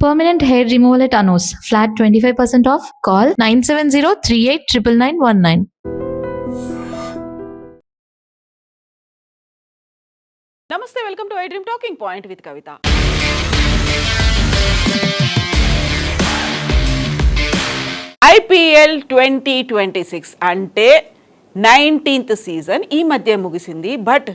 Permanent hair removal at Anos. Flat 25% off. Call 970-389919. నమస్తే, welcome to I dream talking point with Kavitha. IPL 2026 అంటే 19th season ఈ మధ్య ముగిసింది. But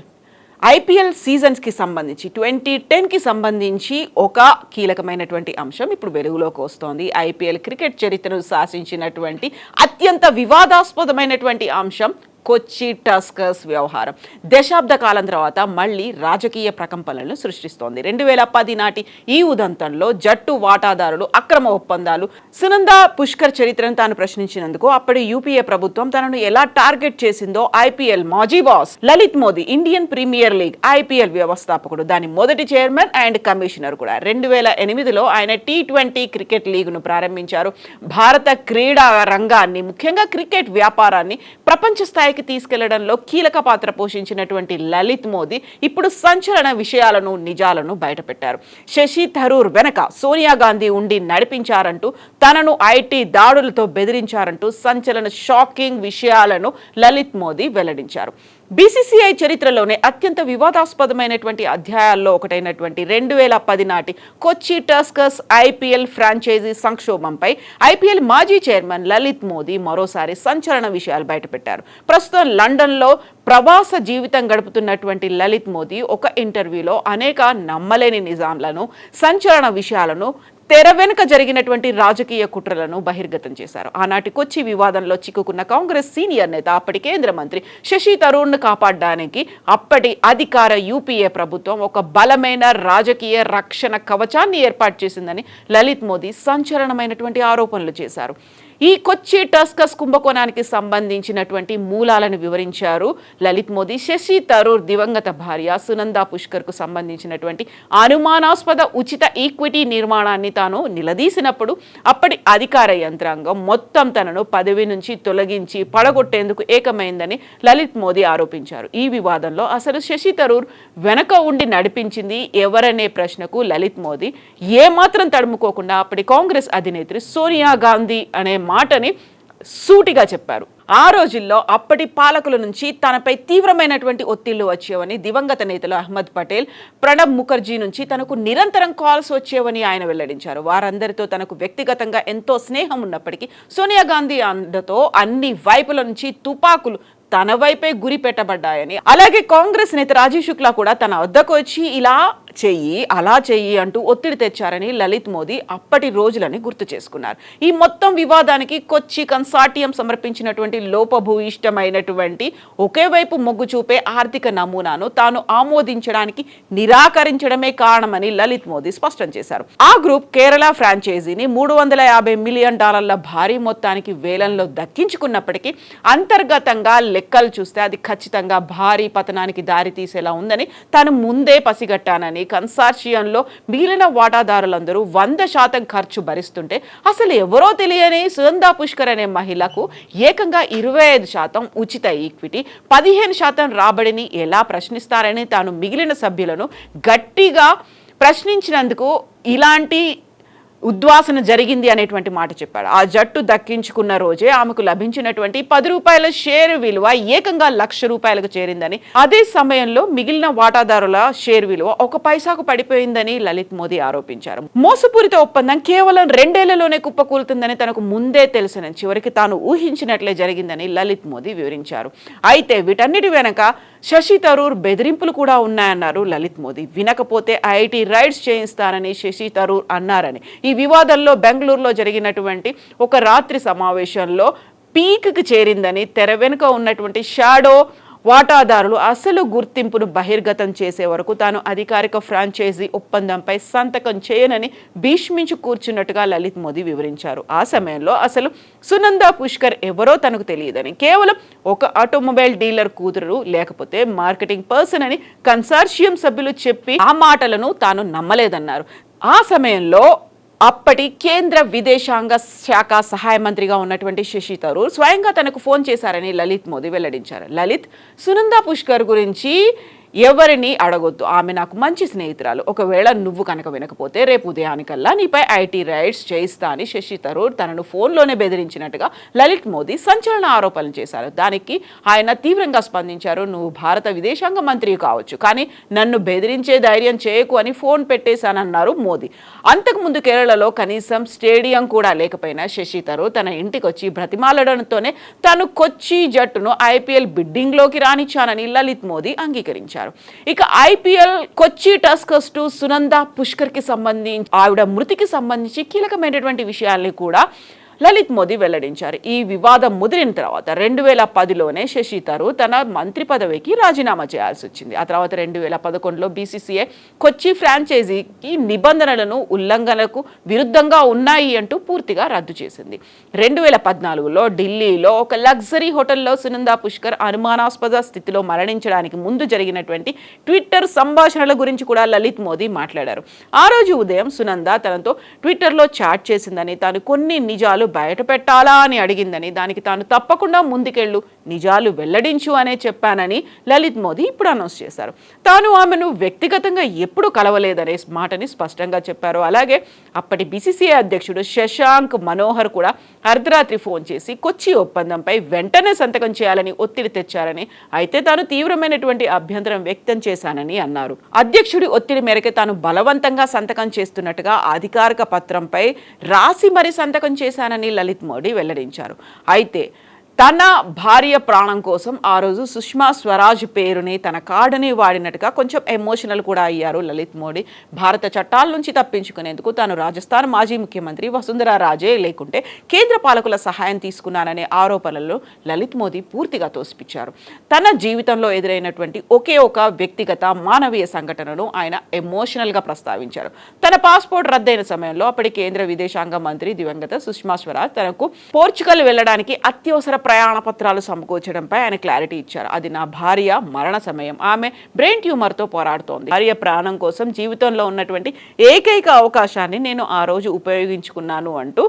IPL సీజన్స్కి సంబంధించి 2010కి సంబంధించి ఒక కీలకమైనటువంటి అంశం ఇప్పుడు వెలుగులోకి వస్తోంది. ఐపీఎల్ క్రికెట్ చరిత్రను శాసించినటువంటి అత్యంత వివాదాస్పదమైనటువంటి అంశం కొచ్చి టస్కర్స్ వ్యవహారం దశాబ్ద కాలం తర్వాత మళ్ళీ రాజకీయ ప్రకంపనలను సృష్టిస్తోంది. 2010 నాటి ఈ ఉదంతంలో జట్టు వాటాదారులు అక్రమ ఒప్పందాలు, సునంద పుష్కర్ చరిత్రను తాను ప్రశ్నించినందుకు అప్పటి యూపీఏ ప్రభుత్వం తనను ఎలా టార్గెట్ చేసిందో ఐపీఎల్ మాజీ boss Lalit Modi, Indian Premier League IPL వ్యవస్థాపకుడు, దాని మొదటి చైర్మన్ అండ్ కమిషనర్ కూడా 2008లో ఆయన T20 క్రికెట్ లీగ్ను ప్రారంభించారు. భారత క్రీడా రంగాన్ని, ముఖ్యంగా క్రికెట్ వ్యాపారాన్ని ప్రపంచ స్థాయి తీసుకెళ్లడంలో కీలక పాత్ర పోషించినటువంటి లలిత్ మోదీ ఇప్పుడు సంచలన విషయాలను, నిజాలను బయటపెట్టారు. శశి థరూర్ వెనక సోనియా గాంధీ ఉండి నడిపించారంటూ, తనను ఐటీ దాడులతో బెదిరించారంటూ సంచలన షాకింగ్ విషయాలను లలిత్ మోదీ వెల్లడించారు. బీసీసీఐ చరిత్రలోనే అత్యంత వివాదాస్పదమైనటువంటి అధ్యాయాల్లో ఒకటైనటువంటి 2010 నాటి కొచ్చి టస్కర్స్ ఐపీఎల్ ఫ్రాంచైజీ సంక్షోభంపై ఐపీఎల్ మాజీ చైర్మన్ లలిత్ మోదీ మరోసారి సంచలన విషయాలు బయటపెట్టారు. ప్రస్తుతం లండన్లో ప్రవాస జీవితం గడుపుతున్నటువంటి లలిత్ మోదీ ఒక ఇంటర్వ్యూలో అనేక నమ్మలేని నిజాంలను, సంచలన విషయాలను, తెర వెనుక జరిగినటువంటి రాజకీయ కుట్రలను బహిర్గతం చేశారు. ఆనాటి కొచ్చి వివాదంలో చిక్కుకున్న కాంగ్రెస్ సీనియర్ నేత, అప్పటి కేంద్ర మంత్రి శశి థరూర్ను కాపాడడానికి అప్పటి అధికార యూపీఏ ప్రభుత్వం ఒక బలమైన రాజకీయ రక్షణ కవచాన్ని ఏర్పాటు చేసిందని లలిత్ మోదీ సంచలనమైనటువంటి ఆరోపణలు చేశారు. ఈ కొచ్చి టస్కర్స్ కుంభకోణానికి సంబంధించినటువంటి మూలాలను వివరించారు లలిత్ మోదీ. శశి థరూర్ దివంగత భార్య సునంద పుష్కర్కు సంబంధించినటువంటి అనుమానాస్పద ఉచిత ఈక్విటీ నిర్మాణాన్ని తాను నిలదీసినప్పుడు అప్పటి అధికార యంత్రాంగం మొత్తం తనను పదవి నుంచి తొలగించి పడగొట్టేందుకు ఏకమైందని లలిత్ మోదీ ఆరోపించారు. ఈ వివాదంలో అసలు శశి థరూర్ వెనక ఉండి నడిపించింది ఎవరనే ప్రశ్నకు లలిత్ మోదీ ఏమాత్రం తడుముకోకుండా అప్పటి కాంగ్రెస్ అధినేత్రి సోనియా గాంధీ అనే మాటని సూటిగా చెప్పారు. ఆ రోజుల్లో అప్పటి పాలకుల నుంచి తనపై తీవ్రమైనటువంటి ఒత్తిళ్లు వచ్చేవని, దివంగత నేతలు అహ్మద్ పటేల్, ప్రణబ్ ముఖర్జీ నుంచి తనకు నిరంతరం కాల్స్ వచ్చేవని ఆయన వెల్లడించారు. వారందరితో తనకు వ్యక్తిగతంగా ఎంతో స్నేహం ఉన్నప్పటికీ సోనియా గాంధీ అండతో అన్ని వైపుల నుంచి తుపాకులు తన వైపే గురి పెట్టబడ్డాయని, అలాగే కాంగ్రెస్ నేత రాజీవ్ శుక్లా కూడా తన వద్దకు వచ్చి ఇలా చెయ్యి, అలా చెయ్యి అంటూ ఒత్తిడి తెచ్చారని లలిత్ మోదీ అప్పటి రోజులని గుర్తు చేసుకున్నారు. ఈ మొత్తం వివాదానికి కొచ్చి కన్సార్టియం సమర్పించినటువంటి లోపభూయిష్టమైనటువంటి ఒకే వైపు మొగ్గు చూపే ఆర్థిక నమూనాను తాను ఆమోదించడానికి నిరాకరించడమే కారణమని లలిత్ మోదీ స్పష్టం చేశారు. ఆ గ్రూప్ కేరళ ఫ్రాంచైజీని $350 మిలియన్ భారీ మొత్తానికి వేలంలో దక్కించుకున్నప్పటికీ అంతర్గతంగా లెక్కలు చూస్తే అది ఖచ్చితంగా భారీ పతనానికి దారి తీసేలా ఉందని తాను ముందే పసిగట్టానని, కన్సార్షియంలో మిగిలిన వాటాదారులందరూ 100% ఖర్చు భరిస్తుంటే అసలు ఎవరో తెలియని సునంద పుష్కర్ అనే మహిళకు ఏకంగా 25% ఉచిత ఈక్విటీ, 15% రాబడిని ఎలా ప్రశ్నిస్తారని తాను మిగిలిన సభ్యులను గట్టిగా ప్రశ్నించినందుకు ఇలాంటి ఉద్వాసన జరిగింది అనేటువంటి మాట చెప్పాడు. ఆ జట్టు దక్కించుకున్న రోజే ఆమెకు లభించినటువంటి $10 షేరు విలువ ఏకంగా ₹1,00,000 చేరిందని, అదే సమయంలో మిగిలిన వాటాదారుల షేర్ విలువ 1 పైసాకు పడిపోయిందని లలిత్ మోదీ ఆరోపించారు. మోసపూరిత ఒప్పందం కేవలం 2 ఏళ్లలోనే కుప్పకూలుతుందని తనకు ముందే తెలుసని, చివరికి తాను ఊహించినట్లే జరిగిందని లలిత్ మోదీ వివరించారు. అయితే వీటన్నిటి వెనక శశి థరూర్ బెదిరింపులు కూడా ఉన్నాయన్నారు లలిత్ మోదీ. వినకపోతే ఐటీ రైడ్స్ చేయిస్తానని శశి థరూర్ అన్నారని, ఈ వివాదంలో బెంగళూరులో జరిగినటువంటి ఒక రాత్రి సమావేశంలో పీక్కి చేరిందని, తెర వెనుక ఉన్నటువంటి షాడో వాటాదారులు అసలు గుర్తింపును బహిర్గతం చేసే వరకు తాను అధికారిక ఫ్రాంచైజీ ఒప్పందంపై సంతకం చేయనని భీష్మించి కూర్చున్నట్టుగా లలిత్ మోదీ వివరించారు. ఆ సమయంలో అసలు సునంద పుష్కర్ ఎవరో తనకు తెలియదని, కేవలం ఒక ఆటోమొబైల్ డీలర్ కూతురు లేకపోతే మార్కెటింగ్ పర్సన్ అని కన్సార్షియం సభ్యులు చెప్పి ఆ మాటలను తాను నమ్మలేదన్నారు. ఆ సమయంలో అప్పటి కేంద్ర విదేశాంగ శాఖ సహాయ మంత్రిగా ఉన్నటువంటి శశి థరూర్ స్వయంగా తనకు ఫోన్ చేశారని లలిత్ మోదీ వెల్లడించారు. లలిత్ సునంద పుష్కర్ గురించి ఎవరిని అడగొద్దు, ఆమె నాకు మంచి స్నేహితురాలు, ఒకవేళ నువ్వు కనుక వినకపోతే రేపు ఉదయానికల్లా నీపై ఐటీ రైడ్స్ చేయిస్తా అని శశి థరూర్ తనను ఫోన్లోనే బెదిరించినట్టుగా లలిత్ మోదీ సంచలన ఆరోపణలు చేశారు. దానికి ఆయన తీవ్రంగా స్పందించారు. నువ్వు భారత విదేశాంగ మంత్రి కావచ్చు, కానీ నన్ను బెదిరించే ధైర్యం చేయకు అని ఫోన్ పెట్టేశానన్నారు మోదీ. అంతకుముందు కేరళలో కనీసం స్టేడియం కూడా లేకపోయినా శశి థరూర్ తన ఇంటికి వచ్చి బ్రతిమాలడంతోనే తాను కొచ్చి జట్టును ఐపీఎల్ బిడ్డింగ్లోకి రానిచ్చానని లలిత్ మోదీ అంగీకరించారు. ఇక IPL Kochi Tuskers to Sunanda Pushkar కి సంబంధించి ఆవిడ మృతికి సంబంధించి కీలకమైనటువంటి విషయాల్ని కూడా లలిత్ మోదీ వెల్లడించారు. ఈ వివాదం ముదిరిన తర్వాత 2010లోనే శశి థరూర్ తన మంత్రి పదవికి రాజీనామా చేయాల్సి వచ్చింది. ఆ తర్వాత 2011లో బీసీసీఐ కొచ్చి ఫ్రాంచైజీకి నిబంధనలను ఉల్లంఘనలకు విరుద్ధంగా ఉన్నాయి అంటూ పూర్తిగా రద్దు చేసింది. 2014లో ఢిల్లీలో ఒక లగ్జరీ హోటల్లో సునంద పుష్కర్ అనుమానాస్పద స్థితిలో మరణించడానికి ముందు జరిగినటువంటి ట్విట్టర్ సంభాషణల గురించి కూడా లలిత్ మోదీ మాట్లాడారు. ఆ రోజు ఉదయం సునంద తనతో ట్విట్టర్లో చాట్ చేసిందని, తాను కొన్ని నిజాలు బయట పెట్టాలా అని అడిగిందని, దానికి తాను తప్పకుండా ముందుకెళ్ళు, నిజాలు వెల్లడించు అనే చెప్పానని లలిత్ మోదీ ఇప్పుడు అనౌన్స్ చేశారు. తాను ఆమెను వ్యక్తిగతంగా ఎప్పుడు కలవలేదనే మాటని స్పష్టంగా చెప్పారు. అలాగే అప్పటి బీసీసీఐ అధ్యక్షుడు శశాంక్ మనోహర్ కూడా అర్ధరాత్రి ఫోన్ చేసి కొచ్చి ఒప్పందంపై వెంటనే సంతకం చేయాలని ఒత్తిడి తెచ్చారని, అయితే తాను తీవ్రమైనటువంటి అభ్యంతరం వ్యక్తం చేశానని అన్నారు. అధ్యక్షుడి ఒత్తిడి మేరకు తాను బలవంతంగా సంతకం చేస్తున్నట్టుగా అధికారిక పత్రంపై రాసి మరీ సంతకం చేశానని లలిత్ మోదీ వెల్లడించారు. అయితే తన భార్య ప్రాణం కోసం ఆ రోజు సుష్మా స్వరాజ్ పేరుని తన కార్డుని వాడినట్టుగా కొంచెం ఎమోషనల్ కూడా అయ్యారు లలిత్ మోదీ. భారత చట్టాల నుంచి తప్పించుకునేందుకు తాను రాజస్థాన్ మాజీ ముఖ్యమంత్రి వసుంధరా రాజే లేకుంటే కేంద్ర పాలకుల సహాయం తీసుకున్నాననే ఆరోపణలను లలిత్ మోదీ పూర్తిగా తోసిపుచ్చారు. తన జీవితంలో ఎదురైనటువంటి ఒకే ఒక వ్యక్తిగత మానవీయ సంఘటనను ఆయన ఎమోషనల్గా ప్రస్తావించారు. తన పాస్పోర్ట్ రద్దయిన సమయంలో అప్పటి కేంద్ర విదేశాంగ మంత్రి దివంగత సుష్మా స్వరాజ్ తనకు పోర్చుగల్ వెళ్లడానికి అత్యవసర ప్రయాణ పత్రాలు సమకూర్చడంపై ఆయన క్లారిటీ ఇచ్చారు. అది నా భార్య మరణ సమయం, ఆమె బ్రెయిన్ ట్యూమర్తో పోరాడుతోంది. భార్య ప్రాణం కోసం జీవితంలో ఉన్నటువంటి ఏకైక అవకాశాన్ని నేను ఆ రోజు ఉపయోగించుకున్నాను అంటూ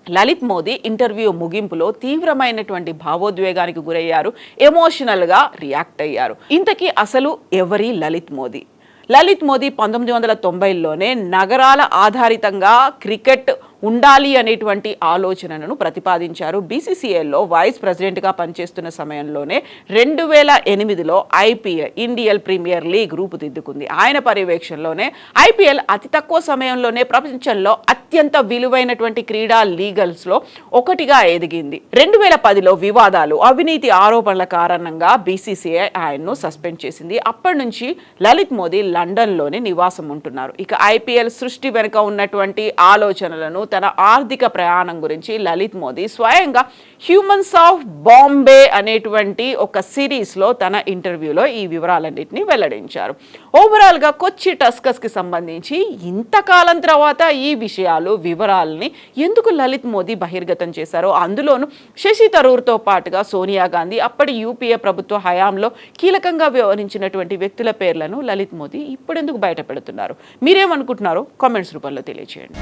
లలిత్ మోదీ ఇంటర్వ్యూ ముగింపులో తీవ్రమైనటువంటి భావోద్వేగానికి గురయ్యారు, ఎమోషనల్గా రియాక్ట్ అయ్యారు. ఇంతకీ అసలు ఎవరి లలిత్ మోదీ? లలిత్ మోదీ 1990లోనే నగరాల ఆధారితంగా క్రికెట్ ఉండాలి అనేటువంటి ఆలోచనను ప్రతిపాదించారు. బీసీసీఐలో వైస్ ప్రెసిడెంట్గా పనిచేస్తున్న సమయంలోనే 2008లో ఐపీఎల్ ఇండియన్ ప్రీమియర్ లీగ్ రూపుదిద్దుకుంది. ఆయన పర్యవేక్షణలోనే ఐపీఎల్ అతి తక్కువ సమయంలోనే ప్రపంచంలో అత్యంత విలువైనటువంటి క్రీడా లీగల్స్లో ఒకటిగా ఎదిగింది. 2010లో వివాదాలు, అవినీతి ఆరోపణల కారణంగా బీసీసీఐ ఆయన్ను సస్పెండ్ చేసింది. అప్పటి నుంచి లలిత్ మోదీ లండన్లోనే నివాసం ఉంటున్నారు. ఇక ఐపీఎల్ సృష్టి వెనుక ఉన్నటువంటి ఆలోచనలను, తన ఆర్థిక ప్రయాణం గురించి లలిత్ మోదీ స్వయంగా హ్యూమన్స్ ఆఫ్ బాంబే అనేటువంటి ఒక సిరీస్లో తన ఇంటర్వ్యూలో ఈ వివరాలన్నింటినీ వెల్లడించారు. ఓవరాల్గా కొచ్చి టస్కర్స్కి సంబంధించి ఇంతకాలం తర్వాత ఈ వివరాలని ఎందుకు లలిత్ మోదీ బహిర్గతం చేశారో, అందులోనూ శశి థరూర్తో పాటుగా సోనియా గాంధీ అప్పటి యూపీఏ ప్రభుత్వ హయాంలో కీలకంగా వ్యవహరించినటువంటి వ్యక్తుల పేర్లను లలిత్ మోదీ ఇప్పుడెందుకు బయట పెడుతున్నారు? మీరేమనుకుంటున్నారో కామెంట్స్ రూపంలో తెలియజేయండి.